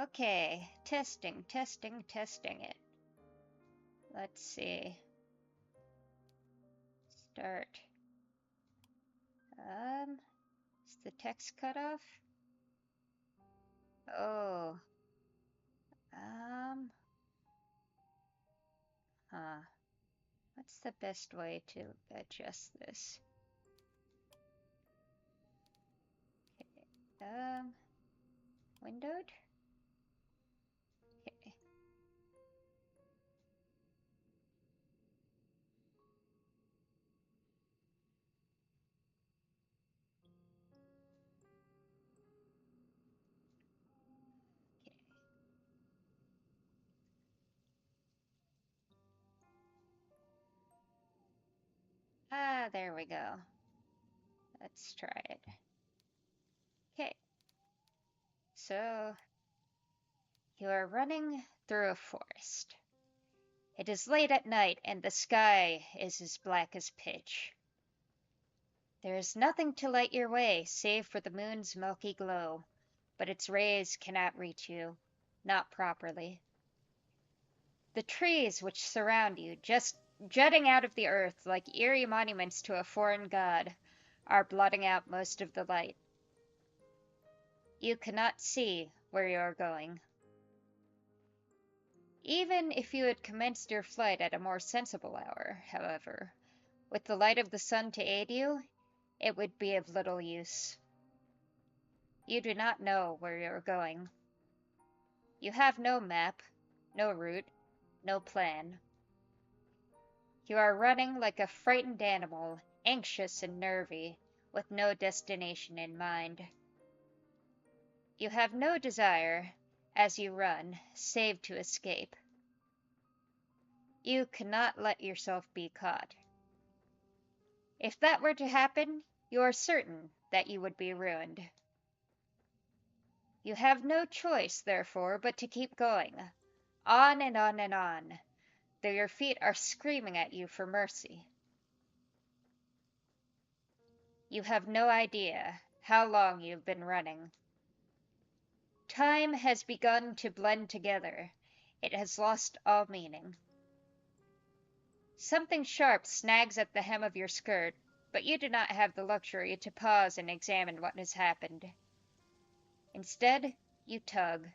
Okay, testing, testing, testing it. Let's see. Start. Is the text cut off? Oh, um, huh. What's the best way to adjust this? Okay, windowed? Okay. Ah, there we go. Let's try it. Okay, so you are running through a forest. It is late at night and the sky is as black as pitch. There is nothing to light your way save for the moon's milky glow, but its rays cannot reach you, not properly. The trees which surround you, just jutting out of the earth like eerie monuments to a foreign god, are blotting out most of the light. You cannot see where you are going. Even if you had commenced your flight at a more sensible hour, however, with the light of the sun to aid you, it would be of little use. You do not know where you are going. You have no map, no route, no plan. You are running like a frightened animal, anxious and nervy, with no destination in mind. You have no desire, as you run, save to escape. You cannot let yourself be caught. If that were to happen, you are certain that you would be ruined. You have no choice, therefore, but to keep going, on and on and on, though your feet are screaming at you for mercy. You have no idea how long you've been running. Time has begun to blend together. It has lost all meaning. Something sharp snags at the hem of your skirt, but you do not have the luxury to pause and examine what has happened. Instead, you tug.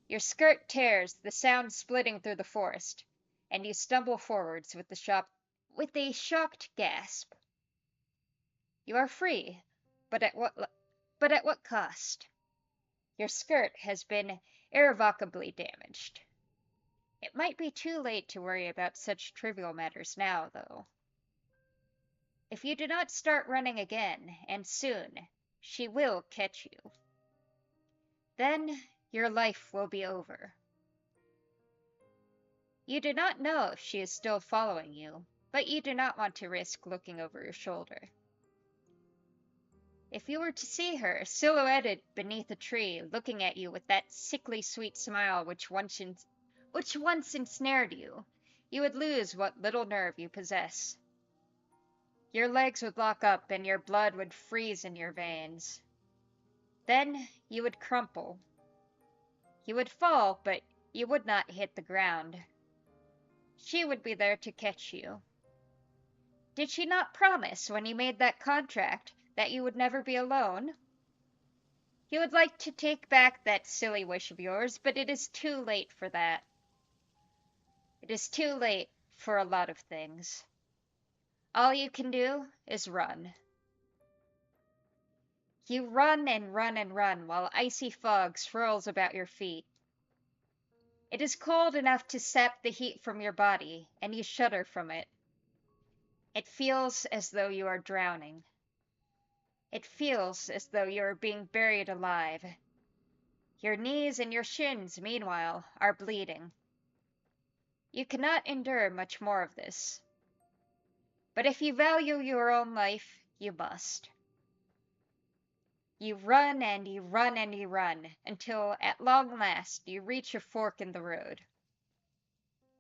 Your skirt tears, the sound splitting through the forest, and you stumble forwards with a shocked gasp. You are free, but at what cost? Your skirt has been irrevocably damaged. It might be too late to worry about such trivial matters now, though. If you do not start running again, and soon, she will catch you. Then your life will be over. You do not know if she is still following you, but you do not want to risk looking over your shoulder. If you were to see her silhouetted beneath a tree, looking at you with that sickly sweet smile which once ensnared you, you would lose what little nerve you possess. Your legs would lock up and your blood would freeze in your veins. Then you would crumple. You would fall, but you would not hit the ground. She would be there to catch you. Did she not promise, when you made that contract, that you would never be alone? You would like to take back that silly wish of yours, but it is too late for that. It is too late for a lot of things. All you can do is run. You run and run and run while icy fog swirls about your feet. It is cold enough to sap the heat from your body, and you shudder from it. It feels as though you are drowning. It feels as though you are being buried alive. Your knees and your shins, meanwhile, are bleeding. You cannot endure much more of this. But if you value your own life, you must. You run and you run and you run, until at long last you reach a fork in the road.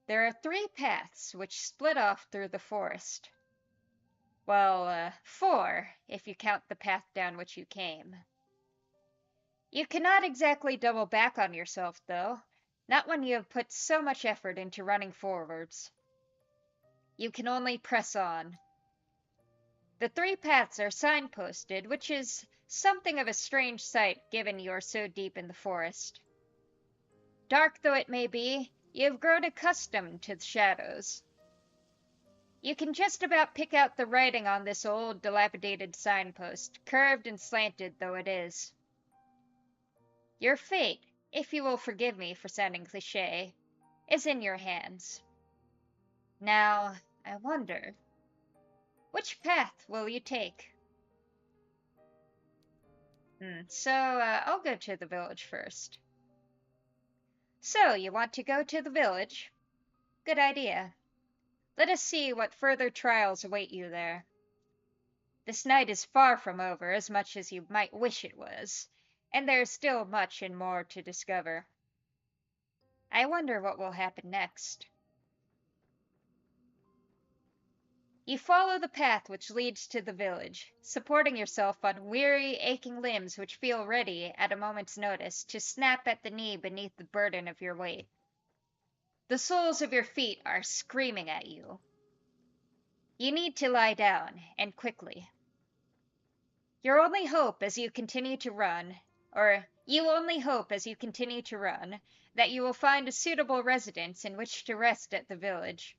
There are 3 paths which split off through the forest. Well, 4, if you count the path down which you came. You cannot exactly double back on yourself, though. Not when you have put so much effort into running forwards. You can only press on. The three paths are signposted, which is something of a strange sight given you are so deep in the forest. Dark though it may be, you have grown accustomed to the shadows. You can just about pick out the writing on this old, dilapidated signpost, curved and slanted though it is. Your fate, if you will forgive me for sounding cliché, is in your hands. Now, I wonder, which path will you take? I'll go to the village first. So, you want to go to the village? Good idea. Let us see what further trials await you there. This night is far from over, as much as you might wish it was, and there is still much and more to discover. I wonder what will happen next. You follow the path which leads to the village, supporting yourself on weary, aching limbs which feel ready, at a moment's notice, to snap at the knee beneath the burden of your weight. The soles of your feet are screaming at you. You need to lie down, and quickly. Your only hope as you continue to run, or you only hope as you continue to run, that you will find a suitable residence in which to rest at the village.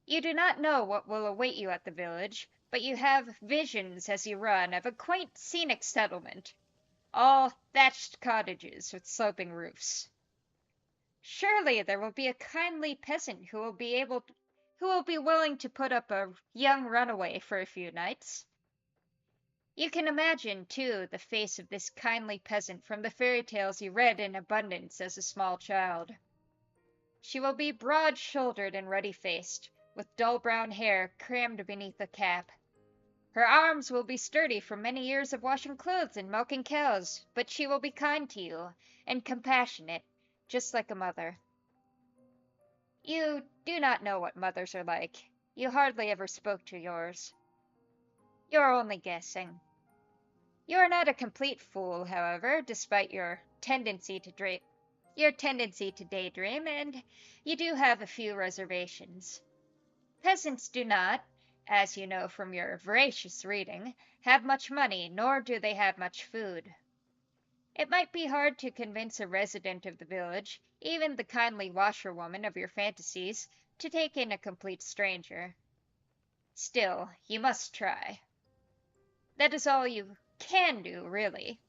You do not know what will await you at the village, but you have visions as you run of a quaint scenic settlement, all thatched cottages with sloping roofs. Surely there will be a kindly peasant who will be willing to put up a young runaway for a few nights. You can imagine, too, the face of this kindly peasant from the fairy tales you read in abundance as a small child. She will be broad-shouldered and ruddy-faced, with dull brown hair crammed beneath a cap. Her arms will be sturdy from many years of washing clothes and milking cows, but she will be kind to you, and compassionate, just like a mother. You do not know what mothers are like. You hardly ever spoke to yours. You are only guessing. You are not a complete fool, however, despite your tendency to daydream, and you do have a few reservations. Peasants do not, as you know from your voracious reading, have much money, nor do they have much food. It might be hard to convince a resident of the village, even the kindly washerwoman of your fantasies, to take in a complete stranger. Still, you must try. That is all you can do, really.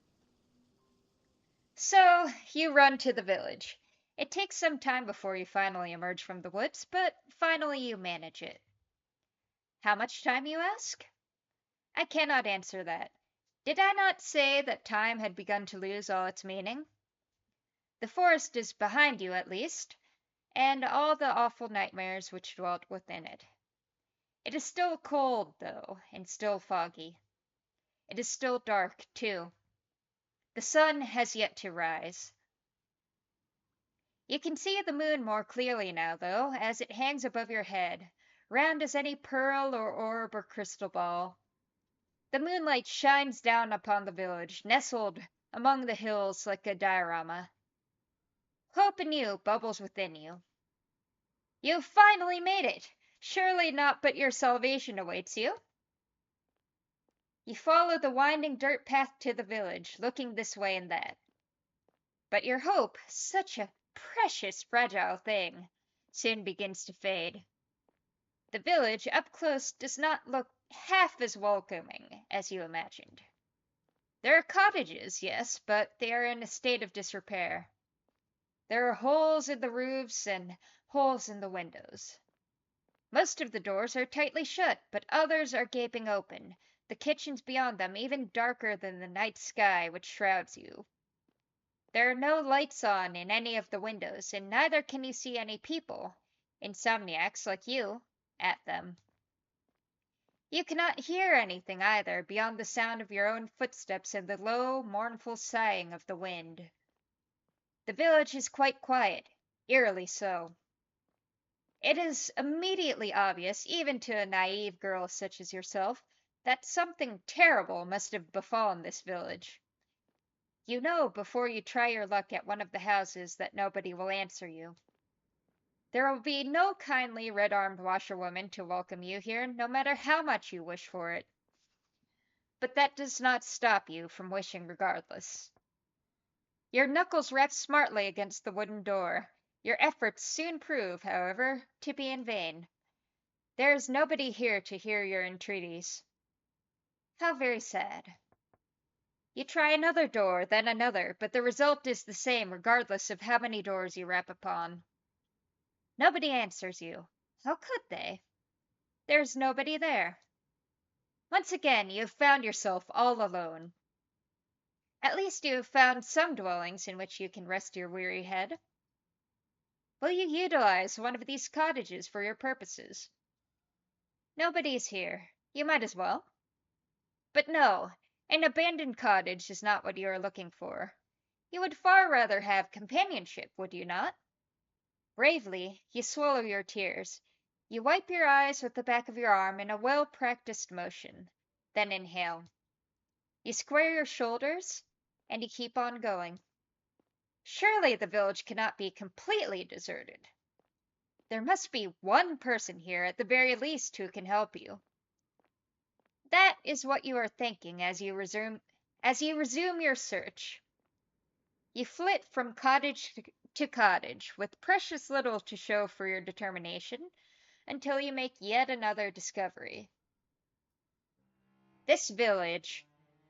So, you run to the village. It takes some time before you finally emerge from the woods, but finally you manage it. How much time, you ask? I cannot answer that. Did I not say that time had begun to lose all its meaning? The forest is behind you, at least, and all the awful nightmares which dwelt within it. It is still cold, though, and still foggy. It is still dark, too. The sun has yet to rise. You can see the moon more clearly now, though, as it hangs above your head, round as any pearl or orb or crystal ball. The moonlight shines down upon the village, nestled among the hills like a diorama. Hope anew bubbles within you. You've finally made it! Surely not but your salvation awaits you. You follow the winding dirt path to the village, looking this way and that. But your hope, such a precious fragile thing, soon begins to fade. The village up close does not look half as welcoming as you imagined. There are cottages, yes, but they are in a state of disrepair. There are holes in the roofs and holes in the windows. Most of the doors are tightly shut, but others are gaping open, the kitchens beyond them even darker than the night sky which shrouds you. There are no lights on in any of the windows, and neither can you see any people, insomniacs like you, at them. You cannot hear anything either beyond the sound of your own footsteps and the low, mournful sighing of the wind. The village is quite quiet, eerily so. It is immediately obvious, even to a naive girl such as yourself, that something terrible must have befallen this village. You know before you try your luck at one of the houses that nobody will answer you. There will be no kindly red-armed washerwoman to welcome you here, no matter how much you wish for it. But that does not stop you from wishing regardless. Your knuckles rap smartly against the wooden door. Your efforts soon prove, however, to be in vain. There is nobody here to hear your entreaties. How very sad. You try another door, then another, but the result is the same regardless of how many doors you rap upon. Nobody answers you. How could they? There's nobody there. Once again, you have found yourself all alone. At least you have found some dwellings in which you can rest your weary head. Will you utilize one of these cottages for your purposes? Nobody's here. You might as well. But no, an abandoned cottage is not what you are looking for. You would far rather have companionship, would you not? Bravely, you swallow your tears. You wipe your eyes with the back of your arm in a well-practiced motion, then inhale. You square your shoulders, and you keep on going. Surely the village cannot be completely deserted. There must be one person here at the very least who can help you. That is what you are thinking as you resume your search. You flit from cottage to cottage with precious little to show for your determination until you make yet another discovery. This village,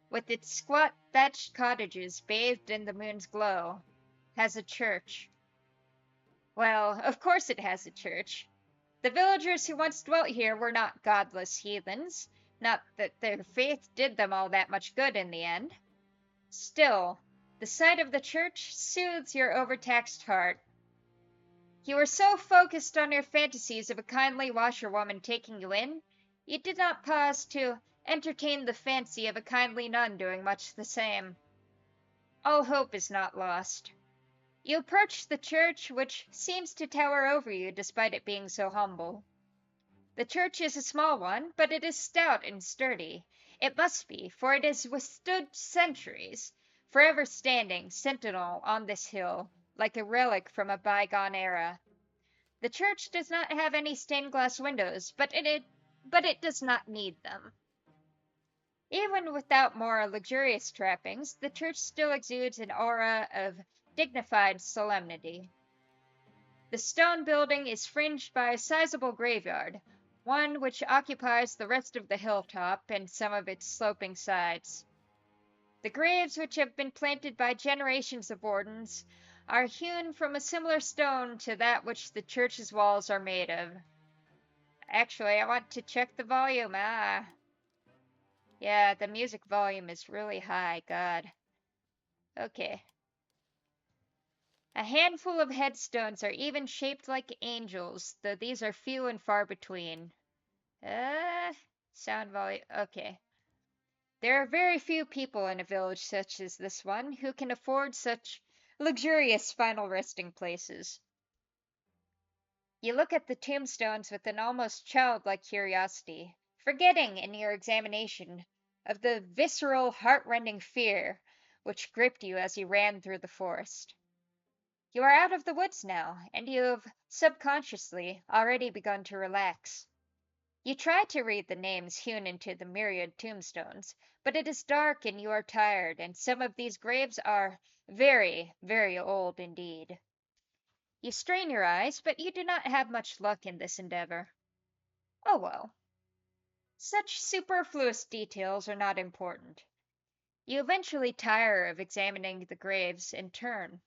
with its squat thatched cottages bathed in the moon's glow, has a church. Well, of course it has a church. The villagers who once dwelt here were not godless heathens, not that their faith did them all that much good in the end. Still, the sight of the church soothes your overtaxed heart. You were so focused on your fantasies of a kindly washerwoman taking you in, you did not pause to entertain the fancy of a kindly nun doing much the same. All hope is not lost. You approach the church, which seems to tower over you despite it being so humble. The church is a small one, but it is stout and sturdy. It must be, for it has withstood centuries, forever standing sentinel on this hill, like a relic from a bygone era. The church does not have any stained glass windows, but it does not need them. Even without more luxurious trappings, the church still exudes an aura of dignified solemnity. The stone building is fringed by a sizable graveyard, one which occupies the rest of the hilltop and some of its sloping sides. The graves, which have been planted by generations of wardens, are hewn from a similar stone to that which the church's walls are made of. Actually, I want to check the volume. Yeah, the music volume is really high. God. Okay. A handful of headstones are even shaped like angels, though these are few and far between. Sound volume. Okay. There are very few people in a village such as this one who can afford such luxurious final resting places. You look at the tombstones with an almost childlike curiosity, forgetting in your examination of the visceral, heart-rending fear which gripped you as you ran through the forest. You are out of the woods now, and you have subconsciously already begun to relax. You try to read the names hewn into the myriad tombstones, but it is dark and you are tired, and some of these graves are very, very old indeed. You strain your eyes, but you do not have much luck in this endeavor. Oh well. Such superfluous details are not important. You eventually tire of examining the graves and turn.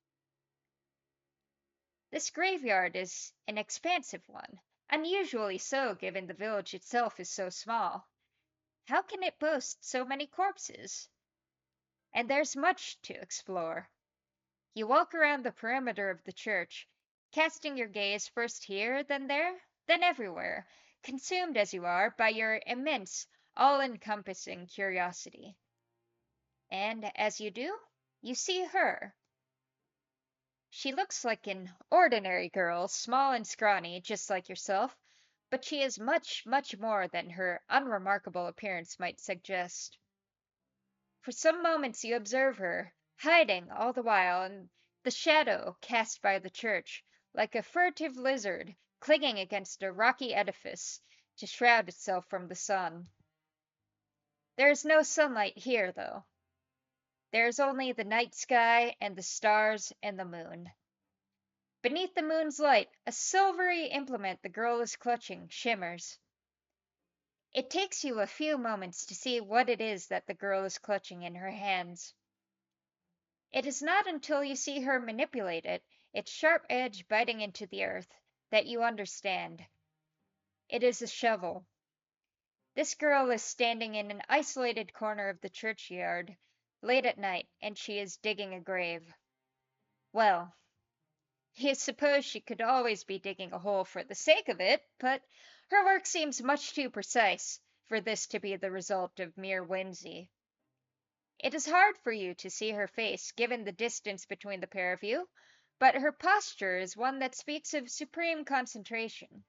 This graveyard is an expansive one, unusually so given the village itself is so small. How can it boast so many corpses? And there's much to explore. You walk around the perimeter of the church, casting your gaze first here, then there, then everywhere, consumed as you are by your immense, all-encompassing curiosity. And as you do, you see her. She looks like an ordinary girl, small and scrawny, just like yourself, but she is much, much more than her unremarkable appearance might suggest. For some moments you observe her, hiding all the while in the shadow cast by the church, like a furtive lizard clinging against a rocky edifice to shroud itself from the sun. There is no sunlight here, though. There is only the night sky and the stars and the moon. Beneath the moon's light, a silvery implement the girl is clutching shimmers. It takes you a few moments to see what it is that the girl is clutching in her hands. It is not until you see her manipulate it, its sharp edge biting into the earth, that you understand. It is a shovel. This girl is standing in an isolated corner of the churchyard late at night, and she is digging a grave. Well, you suppose she could always be digging a hole for the sake of it, but her work seems much too precise for this to be the result of mere whimsy. It is hard for you to see her face, given the distance between the pair of you, but her posture is one that speaks of supreme concentration.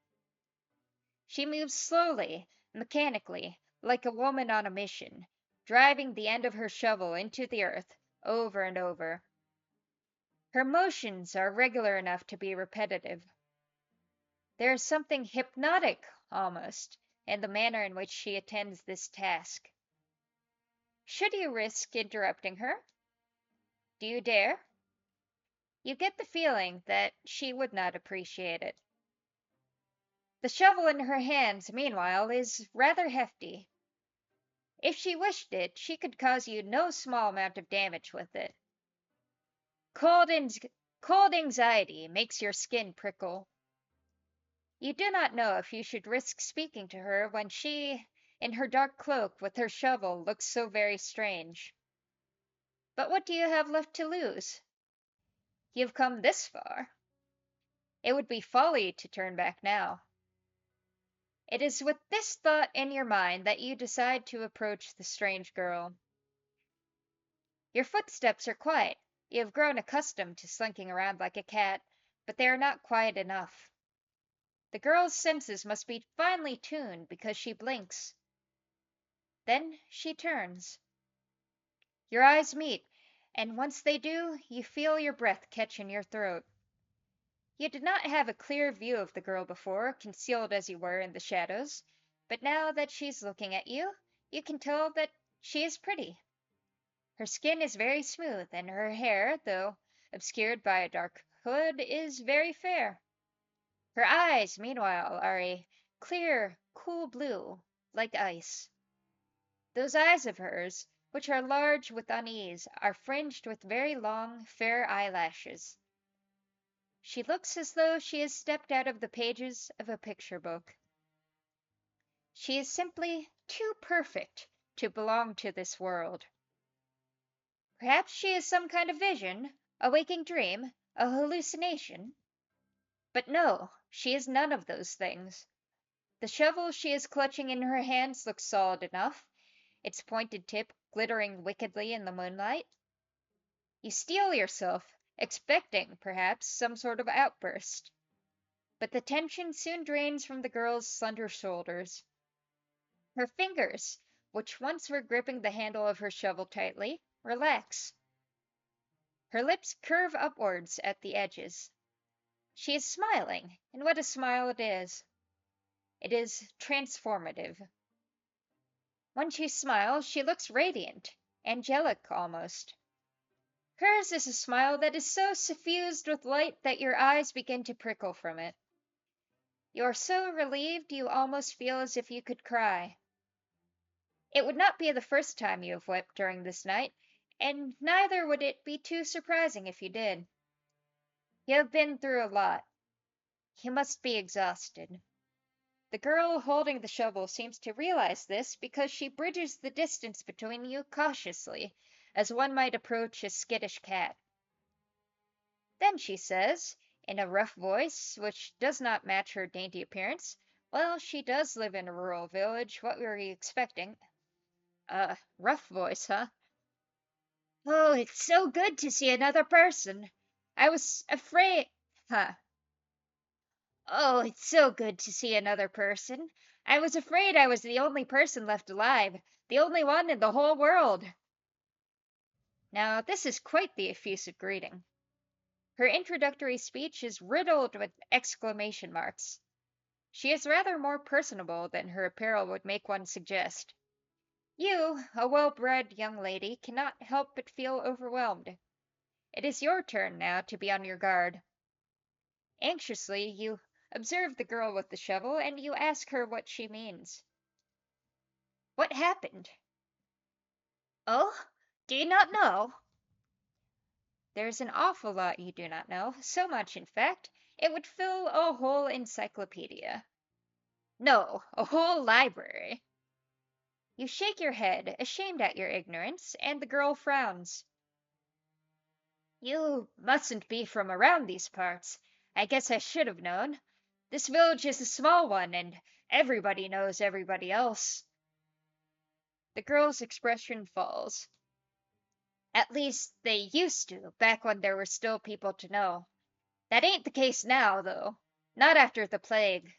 She moves slowly, mechanically, like a woman on a mission, driving the end of her shovel into the earth over and over. Her motions are regular enough to be repetitive. There is something hypnotic, almost, in the manner in which she attends this task. Should you risk interrupting her? Do you dare? You get the feeling that she would not appreciate it. The shovel in her hands, meanwhile, is rather hefty. If she wished it, she could cause you no small amount of damage with it. Cold, and, cold anxiety makes your skin prickle. You do not know if you should risk speaking to her when she, in her dark cloak with her shovel, looks so very strange. But what do you have left to lose? You have come this far. It would be folly to turn back now. It is with this thought in your mind that you decide to approach the strange girl. Your footsteps are quiet. You have grown accustomed to slinking around like a cat, but they are not quiet enough. The girl's senses must be finely tuned because she blinks. Then she turns. Your eyes meet, and once they do, you feel your breath catch in your throat. You did not have a clear view of the girl before, concealed as you were in the shadows, but now that she's looking at you, you can tell that she is pretty. Her skin is very smooth, and her hair, though obscured by a dark hood, is very fair. Her eyes, meanwhile, are a clear, cool blue, like ice. Those eyes of hers, which are large with unease, are fringed with very long, fair eyelashes. She looks as though she has stepped out of the pages of a picture book. She is simply too perfect to belong to this world. Perhaps she is some kind of vision, a waking dream, a hallucination. But no, she is none of those things. The shovel she is clutching in her hands looks solid enough, its pointed tip glittering wickedly in the moonlight. You steel yourself, expecting, perhaps, some sort of outburst. But the tension soon drains from the girl's slender shoulders. Her fingers, which once were gripping the handle of her shovel tightly, relax. Her lips curve upwards at the edges. She is smiling, and what a smile it is! It is transformative. When she smiles, she looks radiant, angelic almost. Hers is a smile that is so suffused with light that your eyes begin to prickle from it. You are so relieved you almost feel as if you could cry. It would not be the first time you have wept during this night, and neither would it be too surprising if you did. You have been through a lot. You must be exhausted. The girl holding the shovel seems to realize this because she bridges the distance between you cautiously, as one might approach a skittish cat. Then she says, in a rough voice which does not match her dainty appearance, "Well, she does live in a rural village. What were you expecting?" Rough voice, huh? "Oh, it's so good to see another person. I was afraid, huh? Oh, it's so good to see another person. I was afraid I was the only person left alive, the only one in the whole world." Now, this is quite the effusive greeting. Her introductory speech is riddled with exclamation marks. She is rather more personable than her apparel would make one suggest. You, a well-bred young lady, cannot help but feel overwhelmed. It is your turn now to be on your guard. Anxiously, you observe the girl with the shovel and you ask her what she means. What happened? Oh, do you not know? There's an awful lot you do not know, so much, in fact, it would fill a whole encyclopedia. No, a whole library. You shake your head, ashamed at your ignorance, and the girl frowns. You mustn't be from around these parts. I guess I should have known. This village is a small one, and everybody knows everybody else. The girl's expression falls. At least they used to, back when there were still people to know. That ain't the case now, though. Not after the plague.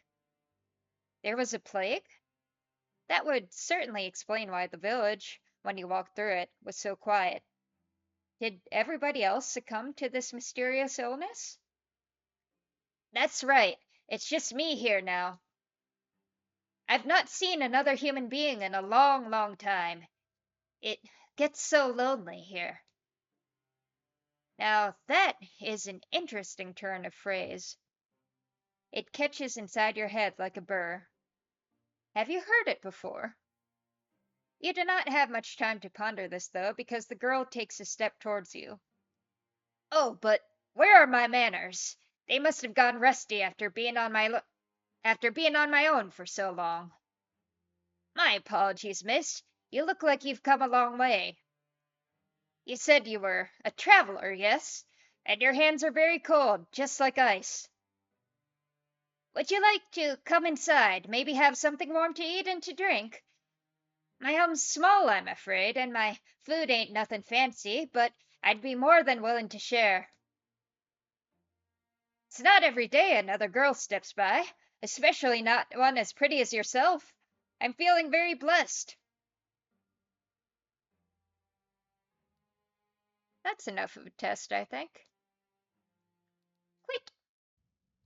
There was a plague? That would certainly explain why the village, when you walked through it, was so quiet. Did everybody else succumb to this mysterious illness? That's right. It's just me here now. I've not seen another human being in a long, long time. It gets so lonely here. Now, that is an interesting turn of phrase. It catches inside your head like a burr. Have you heard it before? You do not have much time to ponder this, though, because the girl takes a step towards you. Oh, but where are my manners? They must have gone rusty after being on my own for so long. My apologies, miss. You look like you've come a long way. You said you were a traveler, yes? And your hands are very cold, just like ice. Would you like to come inside, maybe have something warm to eat and to drink? My home's small, I'm afraid, and my food ain't nothing fancy, but I'd be more than willing to share. It's not every day another girl steps by, especially not one as pretty as yourself. I'm feeling very blessed. That's enough of a test, I think.